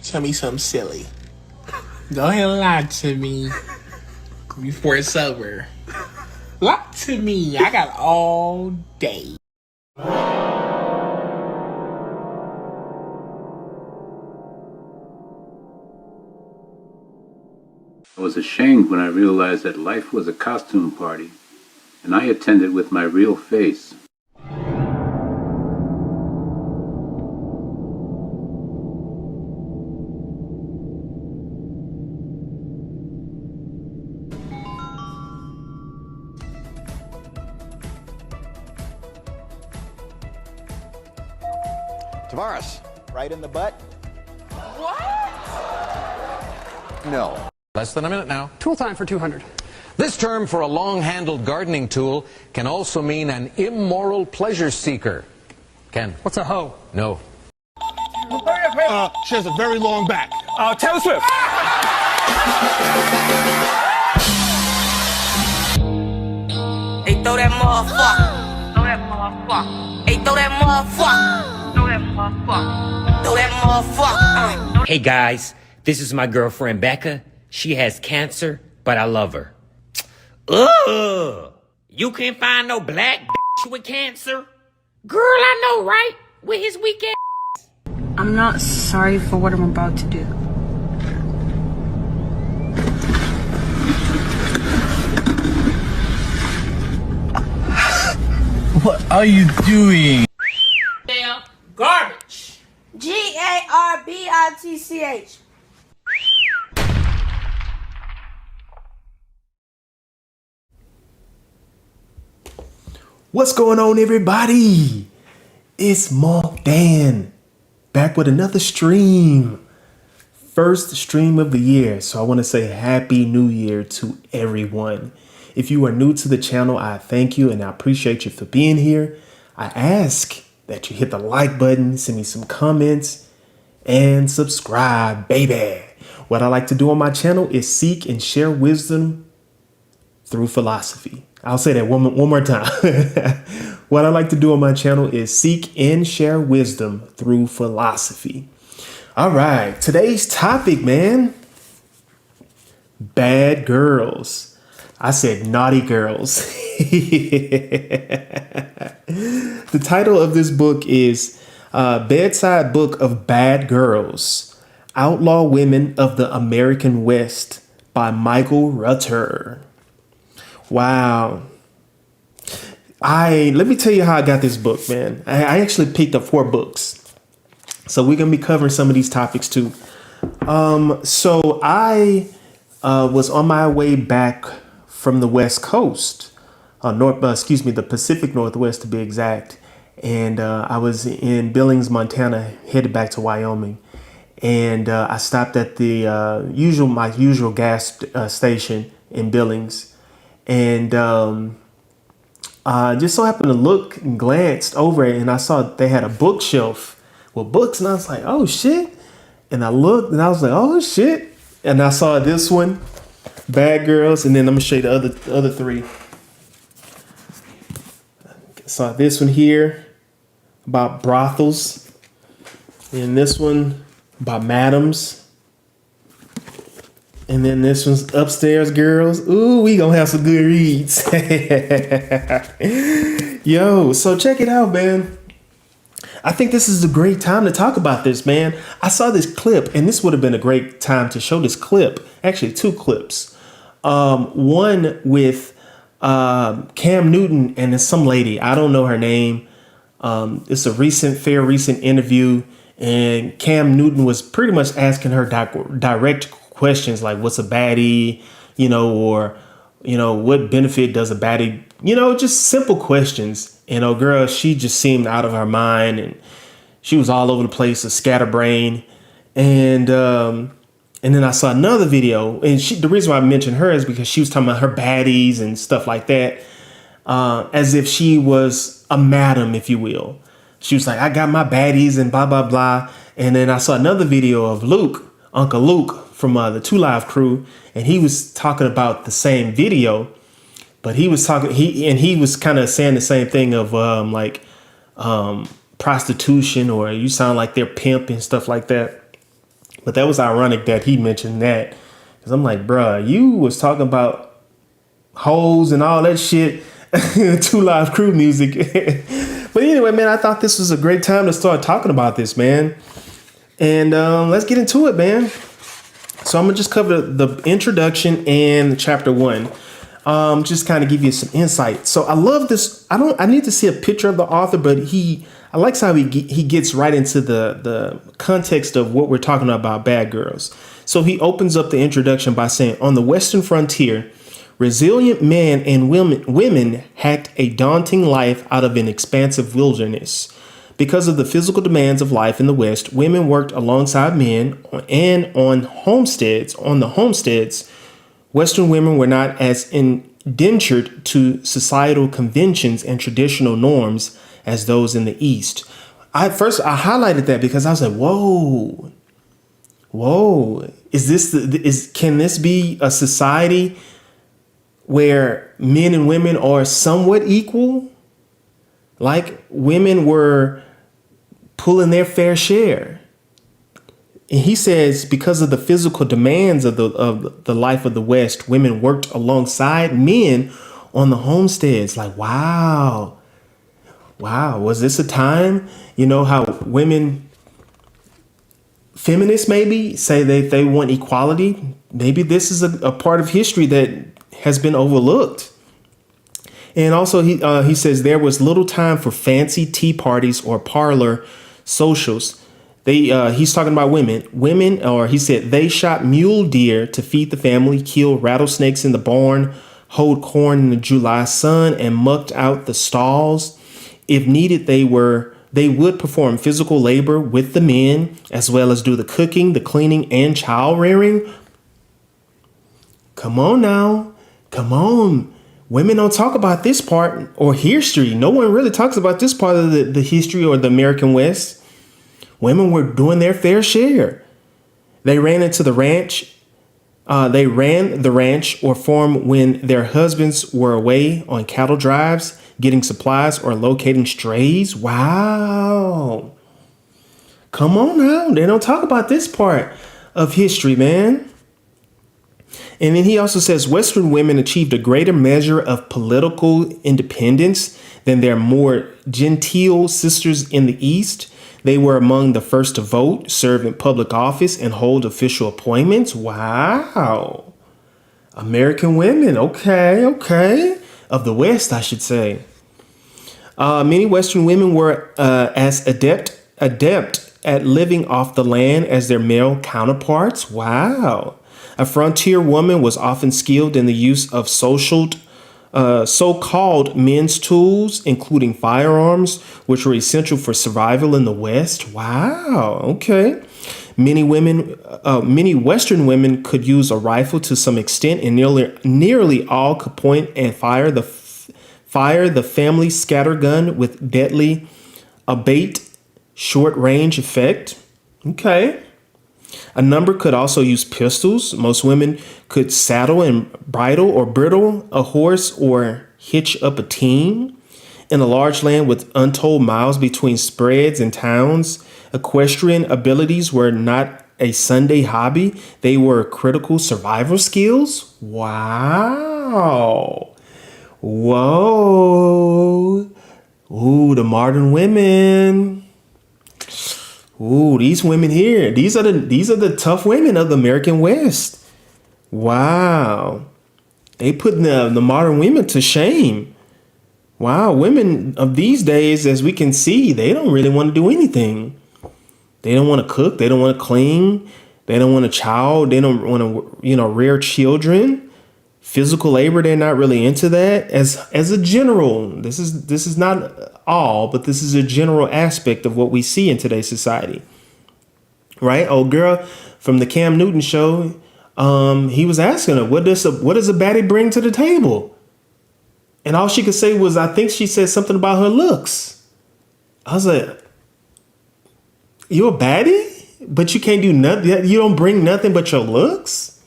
Tell me something silly. Go ahead and lie to me before it's over. Lie to me. I got all day. I was ashamed when I realized that life was a costume party, and I attended with my real face. Tavares, right in the butt? What? No. Less than a minute now. Tool time for 200. This term for a long-handled gardening tool can also mean an immoral pleasure seeker. Ken? What's a hoe? No. She has a very long back. Taylor Swift. Hey, throw that motherfucker. Throw that motherfucker. Hey, throw that motherfucker. Throw that motherfucker. Throw that motherfucker. Hey guys, this is my girlfriend Becca. She has cancer, but I love her. Ugh! You can't find no black bitch with cancer? Girl, I know, right? With his weak ass. I'm not sorry for what I'm about to do. What are you doing? Damn garbage. Garbitch. What's going on, everybody? It's Monk Dan back with another stream. First stream of the year. So I want to say Happy New Year to everyone. If you are new to the channel, I thank you and I appreciate you for being here. I ask that you hit the like button, send me some comments, and subscribe, baby. What I like to do on my channel is seek and share wisdom through philosophy. I'll say that one more time. What I like to do on my channel is seek and share wisdom through philosophy. All right, today's topic, man. Bad girls. I said naughty girls. The title of this book is Bedside Book of Bad Girls, Outlaw Women of the American West by Michael Rutter. Wow. Let me tell you how I got this book, man. I actually picked up 4 books. So we're going to be covering some of these topics too. So I was on my way back from the West Coast, the Pacific Northwest to be exact. And I was in Billings, Montana, headed back to Wyoming. And I stopped at the my usual gas station in Billings. And just so happened to look and glanced over it, and I saw they had a bookshelf with books, and I was like, oh shit. And I looked and I was like, oh shit. And I saw this one, Bad Girls, and then I'm gonna show you the other 3. Saw this one here about brothels, and this one about madams. And then this one's Upstairs Girls. Ooh, we gonna have some good reads. Yo, so check it out, man. I think this is a great time to talk about this, man. I saw this clip, and this would have been a great time to show this clip. Actually, 2 clips. One with Cam Newton and then some lady. I don't know her name. It's a recent interview, and Cam Newton was pretty much asking her direct questions like, what's a baddie, or, what benefit does a baddie, just simple questions. Girl, she just seemed out of her mind, and she was all over the place, a scatterbrain. And then I saw another video, and the reason why I mentioned her is because she was talking about her baddies and stuff like that, as if she was a madam, if you will. She was like, I got my baddies and blah, blah, blah. And then I saw another video of Uncle Luke from the 2 Live crew, and he was talking about the same video, but he was talking, he was kind of saying the same thing of prostitution, or you sound like they're pimp and stuff like that. But that was ironic that he mentioned that, because I'm like, bruh, you was talking about hoes and all that shit. 2 Live Crew music. But anyway, man, I thought this was a great time to start talking about this, man. And let's get into it, man. So I'm gonna just cover the introduction and chapter 1. Just kind of give you some insight. So I love this. I need to see a picture of the author, but I like how he gets right into the context of what we're talking about Bad Girls. So he opens up the introduction by saying, on the Western frontier, resilient men and women hacked a daunting life out of an expansive wilderness. Because of the physical demands of life in the West, women worked alongside men and on the homesteads. Western women were not as indentured to societal conventions and traditional norms as those in the East. I highlighted that because I was like, whoa, can this be a society where men and women are somewhat equal? Like women were pulling their fair share. And he says, because of the physical demands of the life of the West, women worked alongside men on the homesteads. Like, wow. Was this a time, how women, feminists maybe, say they want equality? Maybe this is a part of history that has been overlooked. And also he says there was little time for fancy tea parties or parlor socials. He's talking about women, or he said they shot mule deer to feed the family, killed rattlesnakes in the barn, hoed corn in the July sun, and mucked out the stalls. If needed, they would perform physical labor with the men, as well as do the cooking, the cleaning, and child rearing. Come on now. Come on. Women don't talk about this part or history. No one really talks about this part of the history or the American West. Women were doing their fair share. They ran the ranch or farm when their husbands were away on cattle drives, getting supplies or locating strays. Wow. Come on now. They don't talk about this part of history, man. And then he also says Western women achieved a greater measure of political independence than their more genteel sisters in the East. They were among the first to vote, serve in public office, and hold official appointments. Wow. American women. Okay. Of the West, I should say. Many Western women were as adept at living off the land as their male counterparts. Wow. A frontier woman was often skilled in the use of so-called men's tools, including firearms, which were essential for survival in the West. Wow. Okay. Many Western women could use a rifle to some extent, and nearly all could point and fire the family scattergun with deadly abate short range effect. Okay. A number could also use pistols. Most women could saddle and bridle a horse or hitch up a team. In a large land with untold miles between spreads and towns, equestrian abilities were not a Sunday hobby. They were critical survival skills. Wow. Whoa. Ooh, the modern women. Ooh, these women here. These are the tough women of the American West. Wow. They putting the modern women to shame. Wow, women of these days, as we can see, they don't really want to do anything. They don't want to cook. They don't want to clean. They don't want a child. They don't want to, rear children. Physical labor, they're not really into that. As a general, this is not all, but this is a general aspect of what we see in today's society. Right? Old girl from the Cam Newton show, he was asking her, what does a baddie bring to the table? And all she could say was, I think she said something about her looks. I was like, you a baddie? But you can't do nothing. You don't bring nothing but your looks?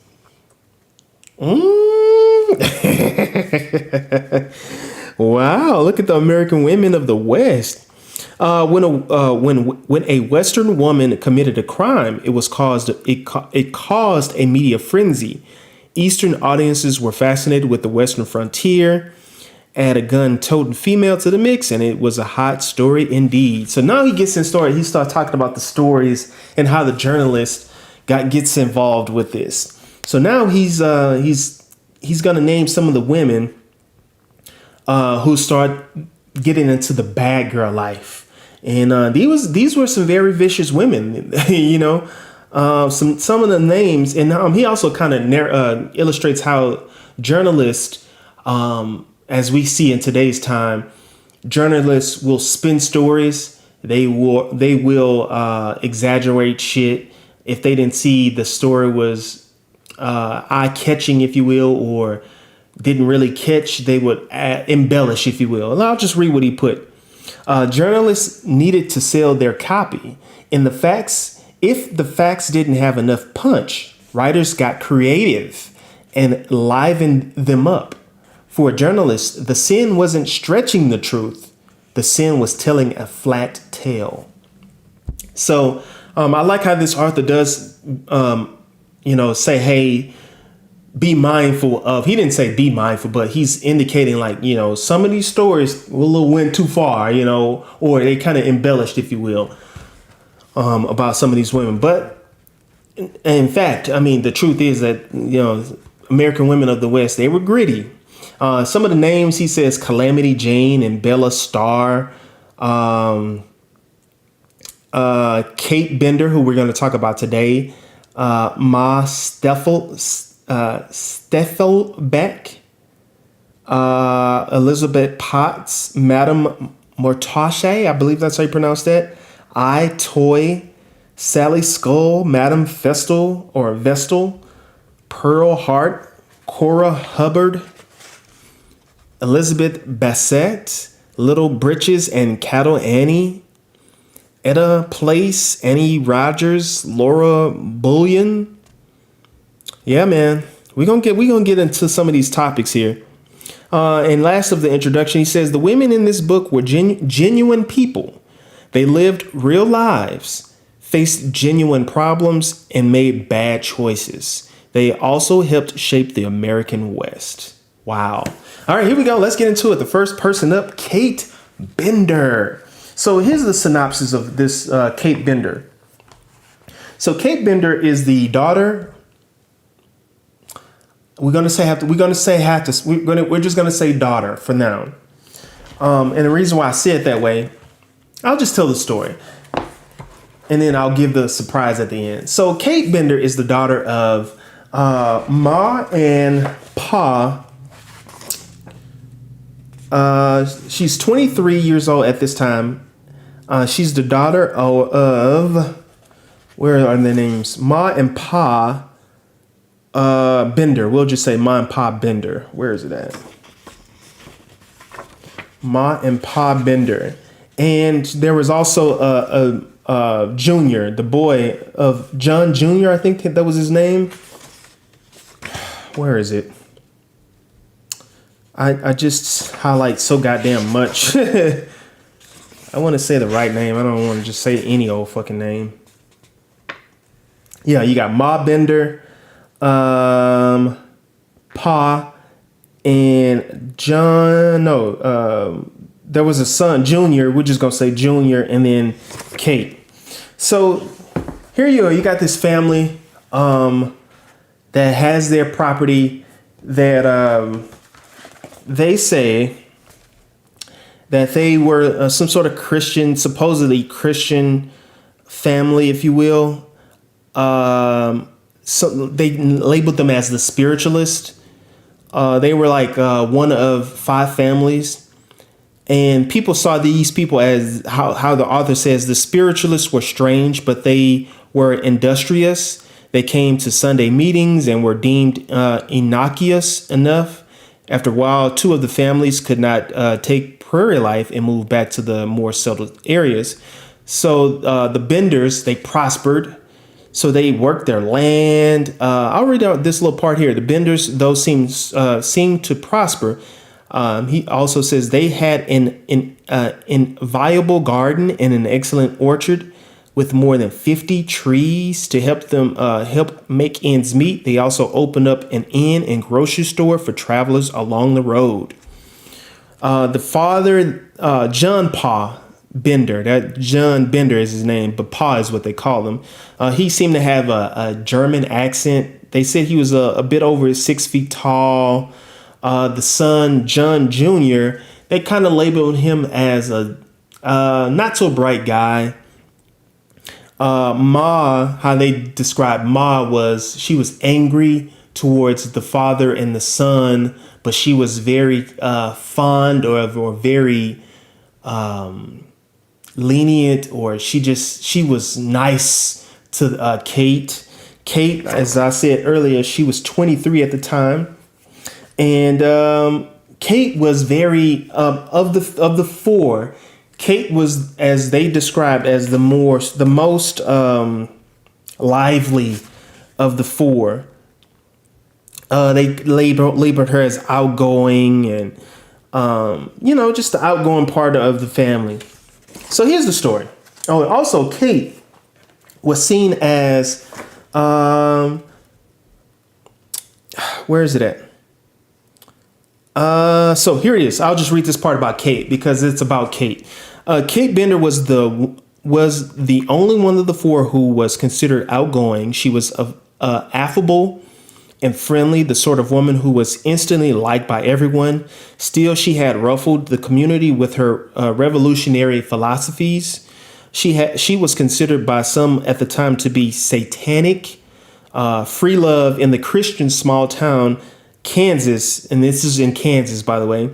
Wow, look at the American women of the West. When a Western woman committed a crime, it caused a media frenzy. Eastern audiences were fascinated with the Western frontier. Add a gun-toting female to the mix, and it was a hot story indeed. So now he gets in story. He starts talking about the stories and how the journalist gets involved with this. So now he's gonna name some of the women who start getting into the bad girl life, and these were some very vicious women. You know, some of the names, and he also kind of illustrates how journalists. As we see in today's time, journalists will spin stories. They will exaggerate shit. If they didn't see the story was eye-catching, if you will, or didn't really catch, they would embellish, if you will. And I'll just read what he put. Journalists needed to sell their copy. If the facts didn't have enough punch, writers got creative and livened them up. For a journalist, the sin wasn't stretching the truth. The sin was telling a flat tale. So I like how this author does, say, hey, be mindful of. He didn't say be mindful, but he's indicating like, some of these stories went too far, or they kind of embellished, if you will, about some of these women. But in fact, the truth is that, American women of the West, they were gritty. Some of the names he says: Calamity Jane and Bella Starr, Kate Bender, who we're going to talk about today, Ma Steffelbeck, Elizabeth Potts, Madame Mortache, I believe that's how you pronounce that, I Toy, Sally Skull, Madame Vestal, Pearl Hart, Cora Hubbard, Elizabeth Bassett, Little Britches and Cattle Annie, Etta Place, Annie Rogers, Laura Bullion. Yeah, man, we're gonna get into some of these topics here. And last of the introduction, he says the women in this book were genuine people. They lived real lives, faced genuine problems, and made bad choices. They also helped shape the American West. Wow. All right, here we go. Let's get into it. The first person up, Kate Bender. So here's the synopsis of this Kate Bender. So Kate Bender is the daughter. We're just gonna say daughter for now. And the reason why I say it that way, I'll just tell the story, and then I'll give the surprise at the end. So Kate Bender is the daughter of Ma and Pa. She's 23 years old at this time. She's the daughter of, where are the names? Ma and Pa Bender. We'll just say Ma and Pa Bender. Where is it at? Ma and Pa Bender. And there was also a Junior, the boy of John Jr., I think that was his name. Where is it? I just highlight so goddamn much. I want to say the right name. I don't want to just say any old fucking name. Yeah, you got Ma Bender, Pa, and John. No, there was a son, Junior. We're just going to say Junior, and then Kate. So here you are. You got this family that has their property that they say that they were some sort of Christian, supposedly Christian family, if you will. So they labeled them as the spiritualist. They were like one of 5 families. And people saw these people as how the author says the spiritualists were strange, but they were industrious. They came to Sunday meetings and were deemed innocuous enough. After a while, 2 of the families could not take prairie life and moved back to the more settled areas. So the Benders, they prospered. So they worked their land. I'll read out this little part here. The Benders, though, seemed to prosper. He also says they had an inviolable garden and an excellent orchard with more than 50 trees to help them help make ends meet. They also opened up an inn and grocery store for travelers along the road. The father, John Pa Bender, that John Bender is his name, but Pa is what they call him. He seemed to have a German accent. They said he was a bit over 6 feet tall. The son, John Jr., they kind of labeled him as a not so bright guy. Ma, how they described Ma was she was angry towards the father and the son, but she was very fond or very lenient, or she was nice to Kate. Kate, as I said earlier, she was 23 at the time, and Kate was very of the four. Kate was, as they described, as the most lively of the four. They labeled her as outgoing and, just the outgoing part of the family. So here's the story. Oh, and also Kate was seen as, where is it at? So here it is. I'll just read this part about Kate because it's about Kate. Kate Bender was the only one of the four who was considered outgoing. She was affable and friendly, the sort of woman who was instantly liked by everyone. Still, she had ruffled the community with her revolutionary philosophies. She was considered by some at the time to be satanic. Free love in the Christian small town Kansas, and this is in Kansas, by the way,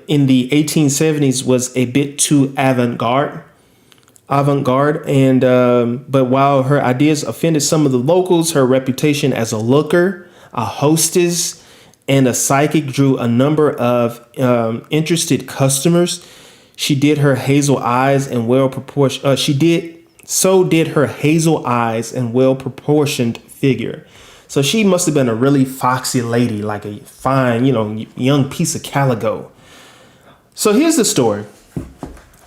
in the 1870s was a bit too avant-garde, and but while her ideas offended some of the locals, her reputation as a looker, a hostess, and a psychic drew a number of interested customers. She did her hazel eyes and well-proportioned. So did her hazel eyes and well-proportioned figure. So she must have been a really foxy lady, like a fine, young piece of calico. So here's the story.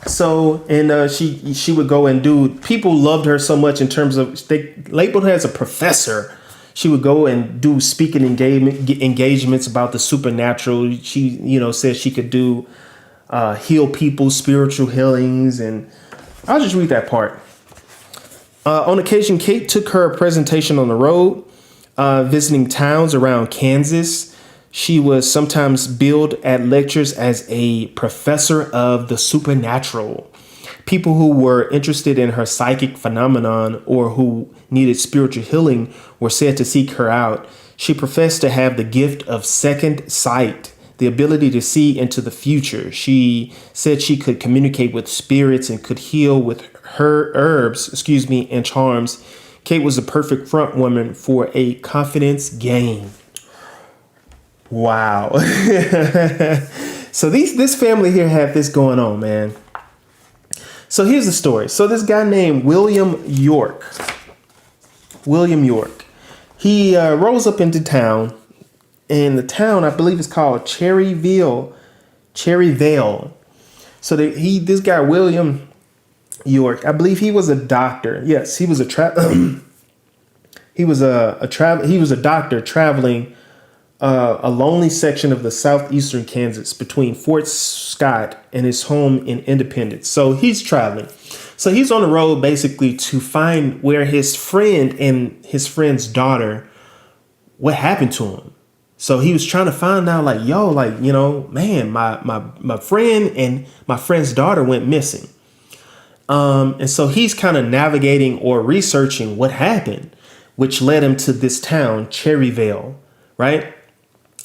So, and she would go and people loved her so much in terms of, they labeled her as a professor. She would go and do speaking engagements about the supernatural. She, said she could do heal people, spiritual healings. And I'll just read that part. On occasion, Kate took her presentation on the road, visiting towns around Kansas. She was sometimes billed at lectures as a professor of the supernatural. People who were interested in her psychic phenomenon or who needed spiritual healing were said to seek her out. She professed to have the gift of second sight, the ability to see into the future. She said she could communicate with spirits and could heal with her herbs, and charms. Kate was the perfect front woman for a confidence game. Wow. So this family here had this going on, man. So here's the story. So this guy named William York, he rolls up into town, and the town, I believe, is called Cherryvale. So this guy William York, I believe he was a doctor. Yes, he was a doctor traveling a lonely section of the southeastern Kansas between Fort Scott and his home in Independence. So he's traveling. So he's on the road basically to find where his friend and his friend's daughter, what happened to him. So he was trying to find out, man, my friend and my friend's daughter went missing. And so he's kind of navigating or researching what happened, which led him to this town, Cherryvale, right?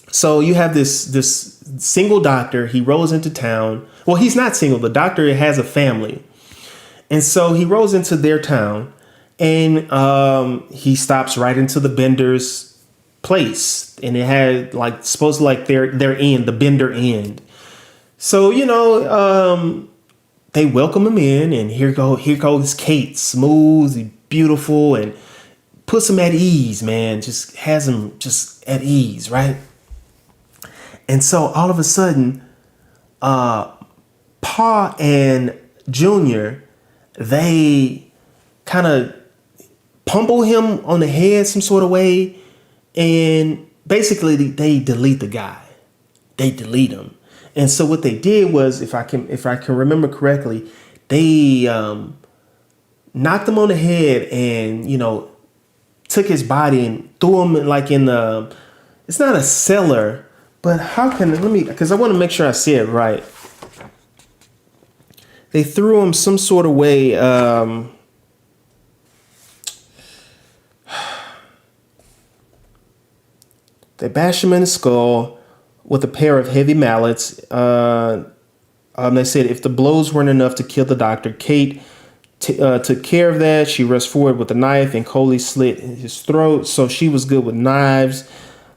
So you have this single doctor. He rolls into town. Well, he's not single. The doctor has a family. And so he rolls into their town, and he stops right into the Bender's place. And it had their end, the Bender end. So, they welcome him in, and here goes Kate, smooth, beautiful, and puts him at ease, man. Just has him just at ease, right? And so all of a sudden, Pa and Junior, they kind of pummel him on the head some sort of way, and basically they delete the guy. They delete him. And so what they did was, if I can remember correctly, they knocked him on the head and, you know, took his body and threw him like in the, it's not a cellar, but because I want to make sure I say it right. They threw him some sort of way. They bashed him in the skull with a pair of heavy mallets. They said if the blows weren't enough to kill the doctor, Kate took care of that. She rushed forward with a knife and Coley slit his throat. So she was good with knives.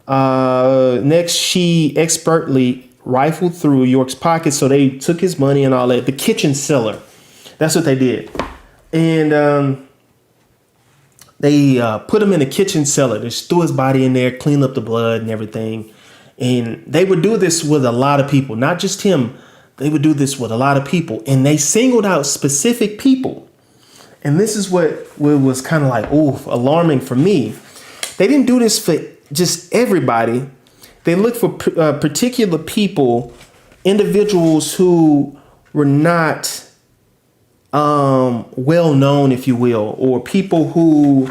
Next, she expertly rifled through York's pockets. So they took his money and all that. The kitchen cellar. That's what they did. And they put him in a kitchen cellar. They just threw his body in there, cleaned up the blood and everything. And they would do this with a lot of people, not just him. They would do this with a lot of people. And they singled out specific people. And this is what was kind of like, alarming for me. They didn't do this for just everybody. They looked for particular people, individuals who were not well known, if you will, or people who,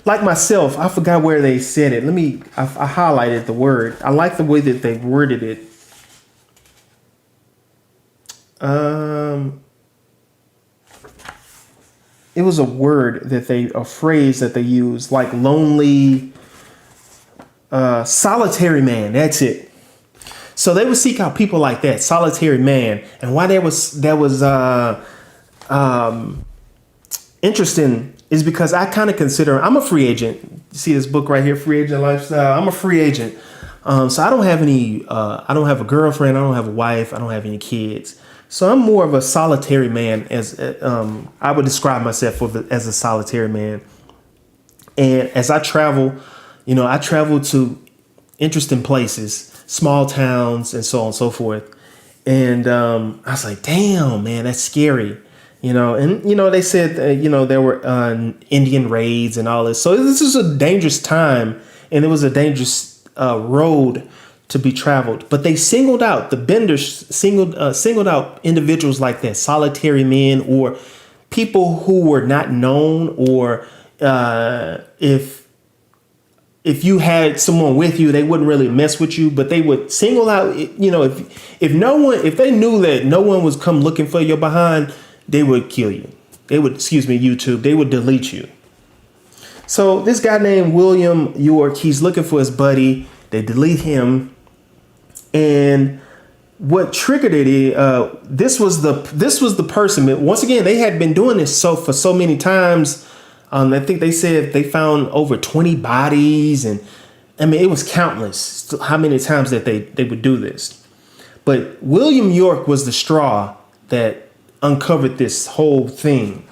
like myself, I forgot where they said it. I highlighted the word. I like the way that they worded it. It was a phrase that they used, like lonely, solitary man. That's it. So they would seek out people like that, solitary man. And why that was interesting is because I kind of consider, I'm a free agent. You see this book right here, Free Agent Lifestyle. I'm a free agent. So I don't have I don't have a girlfriend. I don't have a wife. I don't have any kids. So I'm more of a solitary man, as I would describe myself as a solitary man. And as I travel, I travel to interesting places, small towns, and so on and so forth. And I was like, damn, man, that's scary. And they said, there were Indian raids and all this. So this is a dangerous time, and it was a dangerous road to be traveled. But they singled out, the benders singled out individuals like that, solitary men, or people who were not known, or if you had someone with you, they wouldn't really mess with you, but they would single out, if they knew that no one was come looking for your behind, they would kill you. They would delete you. So this guy named William York, he's looking for his buddy. They delete him. And what triggered it, this was the person. But once again, they had been doing this for so many times. I think they said they found over 20 bodies, and I mean it was countless how many times that they would do this. But William York was the straw that uncovered this whole thing.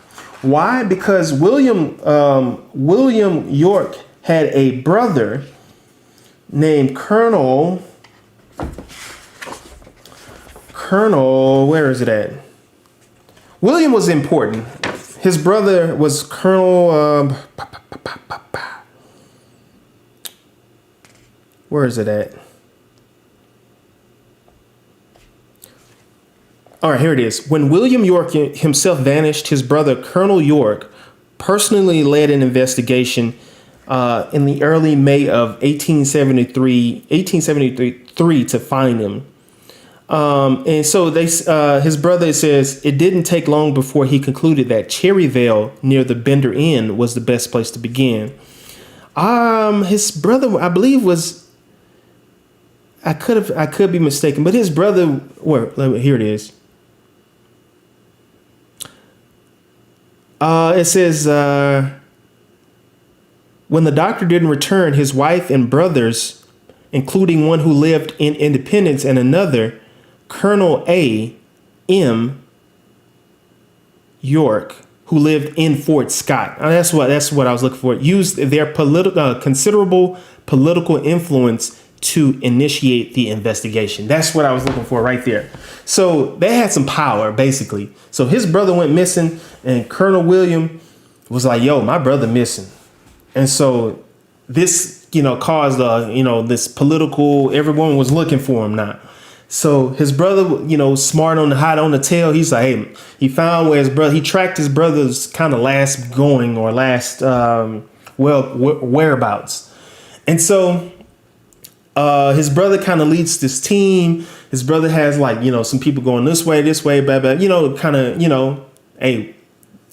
Why? Because William York had a brother named Colonel, where is it at? William was important. His brother was Colonel, where is it at? All right, here it is. When William York himself vanished, his brother, Colonel York, personally led an investigation in the early May of 1873 to find him. And so his brother says it didn't take long before he concluded that Cherryvale near the Bender Inn was the best place to begin. His brother, I believe, I could be mistaken, but his brother, here it is. It says, when the doctor didn't return, his wife and brothers, including one who lived in Independence and another, Colonel A.M. York, who lived in Fort Scott. That's what I was looking for. Used their considerable political influence to initiate the investigation. That's what I was looking for right there. So they had some power, basically. So his brother went missing, and Colonel William was like, yo, my brother missing. And so this, caused, this political, everyone was looking for him now. So his brother, smart on the hot on the tail. He's like, hey, he found where his brother, he tracked his brother's kind of last going or last, whereabouts. And so his brother kind of leads this team. His brother has some people going this way, blah, blah, hey,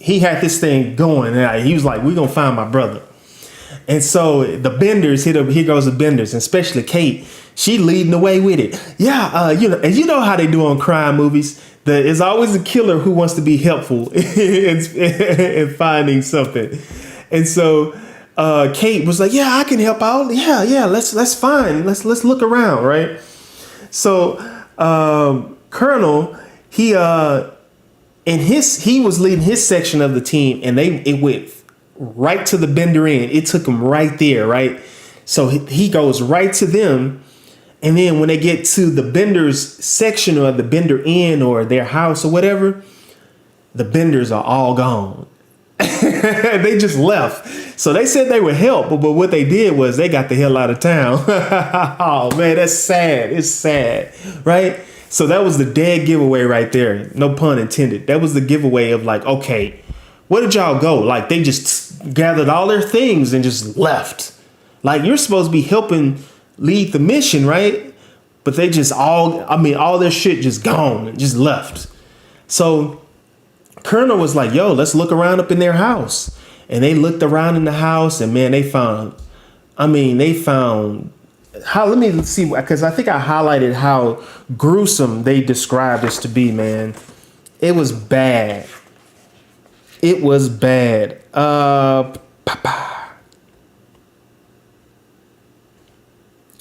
he had this thing going. And he was like, we're going to find my brother. And so the Benders, here goes the Benders, and especially Kate. She leading the way with it. Yeah, and you know how they do on crime movies. It's always a killer who wants to be helpful in finding something. And so Kate was like, yeah, I can help out. Yeah, let's find. Let's look around, right? So Colonel, he was leading his section of the team, and it went right to the Bender end. It took him right there, right? So he goes right to them. And then when they get to the Benders section or the Bender Inn or their house or whatever, the Benders are all gone. They just left. So they said they would help, but what they did was they got the hell out of town. Oh man, that's sad. It's sad, right? So that was the dead giveaway right there. No pun intended. That was the giveaway of like, okay, where did y'all go? Like they just gathered all their things and just left. Like you're supposed to be helping lead the mission, right? But they just all their shit just gone and just left. So Colonel was like, yo, let's look around up in their house. And they looked around in the house, and man, they found how, let me see, because I think I highlighted how gruesome they described this to be, man. It was bad. It was bad.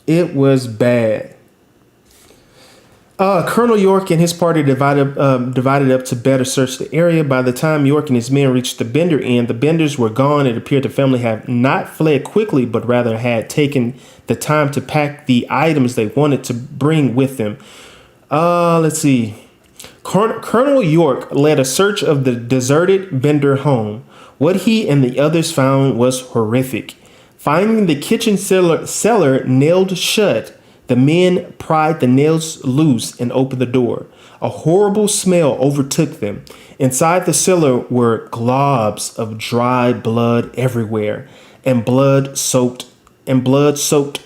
It was bad. Colonel York and his party divided up to better search the area. By the time York and his men reached the Bender Inn, the Benders were gone. It appeared the family had not fled quickly, but rather had taken the time to pack the items they wanted to bring with them. Let's see. Colonel York led a search of the deserted Bender home. What he and the others found was horrific. Finding the kitchen cellar nailed shut, the men pried the nails loose and opened the door. A horrible smell overtook them. Inside the cellar were globs of dry blood everywhere, and blood-soaked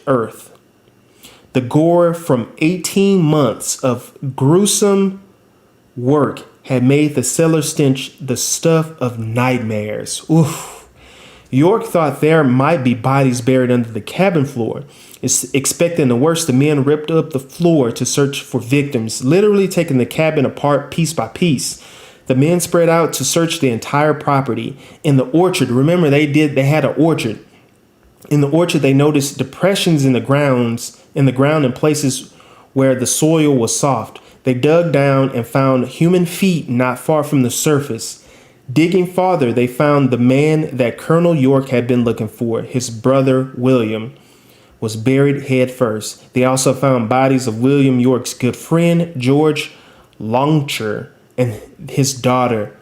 earth. The gore from 18 months of gruesome work had made the cellar stench the stuff of nightmares. Oof. York thought there might be bodies buried under the cabin floor. Expecting the worst, the men ripped up the floor to search for victims, literally taking the cabin apart piece by piece. The men spread out to search the entire property. In the orchard, remember they had an orchard. In the orchard, they noticed depressions in the ground in places where the soil was soft. They dug down and found human feet not far from the surface. Digging farther, they found the man that Colonel York had been looking for. His brother, William, was buried head first. They also found bodies of William York's good friend, George Longcher, and his daughter.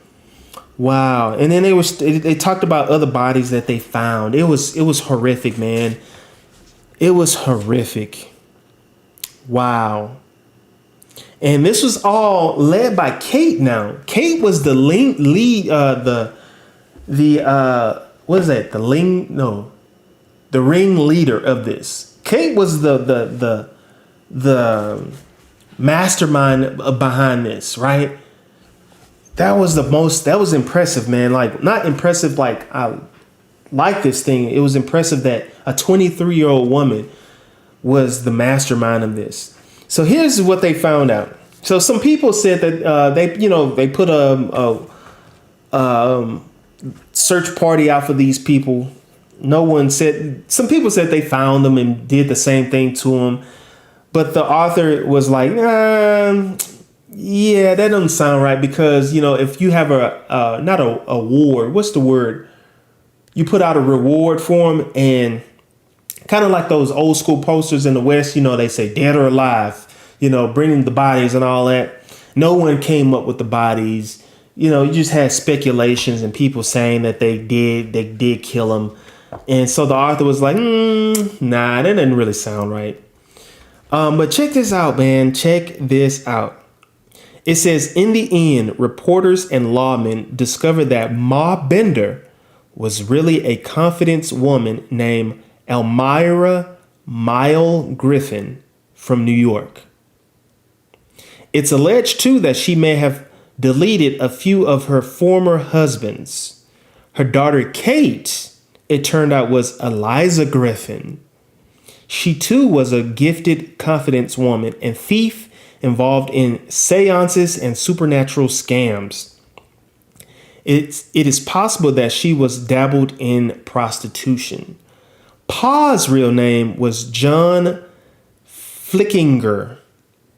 Wow. And then they talked about other bodies that they found. It was horrific, man. It was horrific. Wow. And this was all led by Kate now. Kate was the the ringleader of this. Kate was the mastermind behind this, right? That was impressive, man. Like, not impressive like I like this thing. It was impressive that a 23-year-old woman was the mastermind of this. So here's what they found out. So some people said that they put a search party out for these people. No one said. Some people said they found them and did the same thing to them, but the author was like, yeah, that doesn't sound right, because if you have not a award, what's the word? You put out a reward for them, and Kind of like those old school posters in the West, you know, they say dead or alive, you know, bringing the bodies and all that. No one came up with the bodies. You know, you just had speculations and people saying that they did kill him. And so the author was like, nah, that didn't really sound right. But check this out, man. Check this out. It says, in the end, reporters and lawmen discovered that Ma Bender was really a confidence woman named Elmira Mile Griffin from New York. It's alleged, too, that she may have deleted a few of her former husbands. Her daughter, Kate, it turned out, was Eliza Griffin. She, too, was a gifted confidence woman and thief involved in seances and supernatural scams. It is possible that she was dabbled in prostitution. Pa's real name was John Flickinger,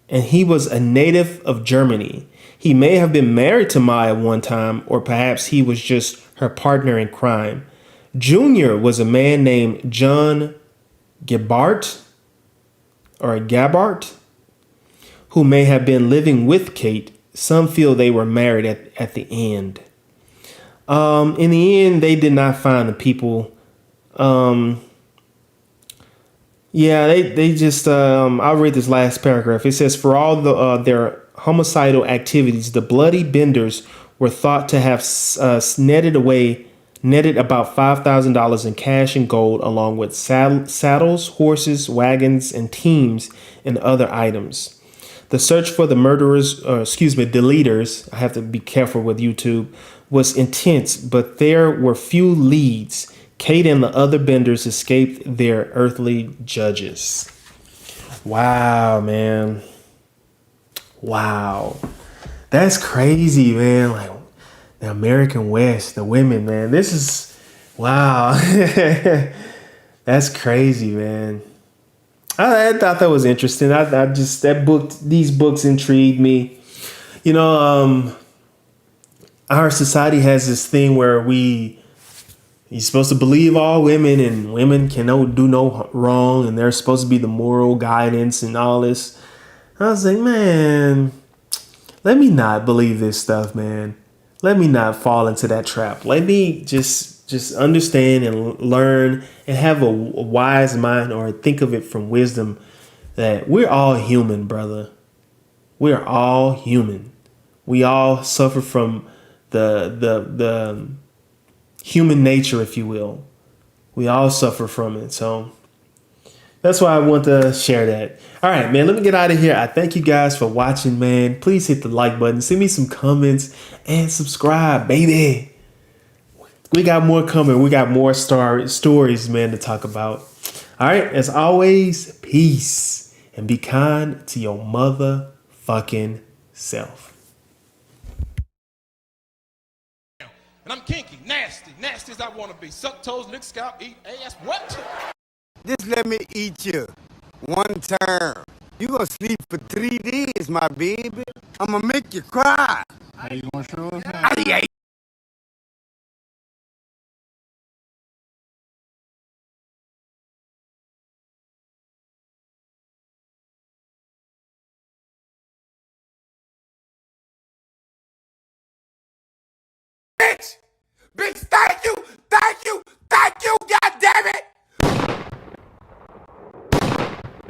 and he was a native of Germany. He may have been married to Maya one time, or perhaps he was just her partner in crime. Junior was a man named John Gabart, who may have been living with Kate. Some feel they were married at the end. In the end, they did not find the people. They just, I'll read this last paragraph. It says, for all their homicidal activities, the bloody Benders were thought to have netted about $5,000 in cash and gold, along with saddles, horses, wagons, and teams and other items. The search for the deleters, I have to be careful with YouTube, was intense, but there were few leads. Kate and the other Benders escaped their earthly judges. Wow, man. Wow. That's crazy, man. Like, the American West, the women, man. This is, wow. That's crazy, man. I thought that was interesting. These books intrigued me. You know, our society has this thing where you're supposed to believe all women, and women can do no wrong, and they're supposed to be the moral guidance and all this. I was like, man, let me not believe this stuff, man. Let me not fall into that trap. Let me just understand and learn and have a wise mind, or think of it from wisdom, that we're all human, brother. We're all human. We all suffer from the human nature, if you will. We all suffer from it. So that's why I want to share that. All right, man, let me get out of here. I thank you guys for watching, man. Please hit the like button. Send me some comments and subscribe, baby. We got more coming. We got more stories, man, to talk about. All right, as always, peace, and be kind to your motherfucking self. And I'm kinky, nasty as I want to be. Suck toes, lick scalp, eat ass. What? Just let me eat you one time. You gonna sleep for 3 days, my baby. I'm gonna make you cry. How you gonna show us that? Bitch, thank you, God damn it.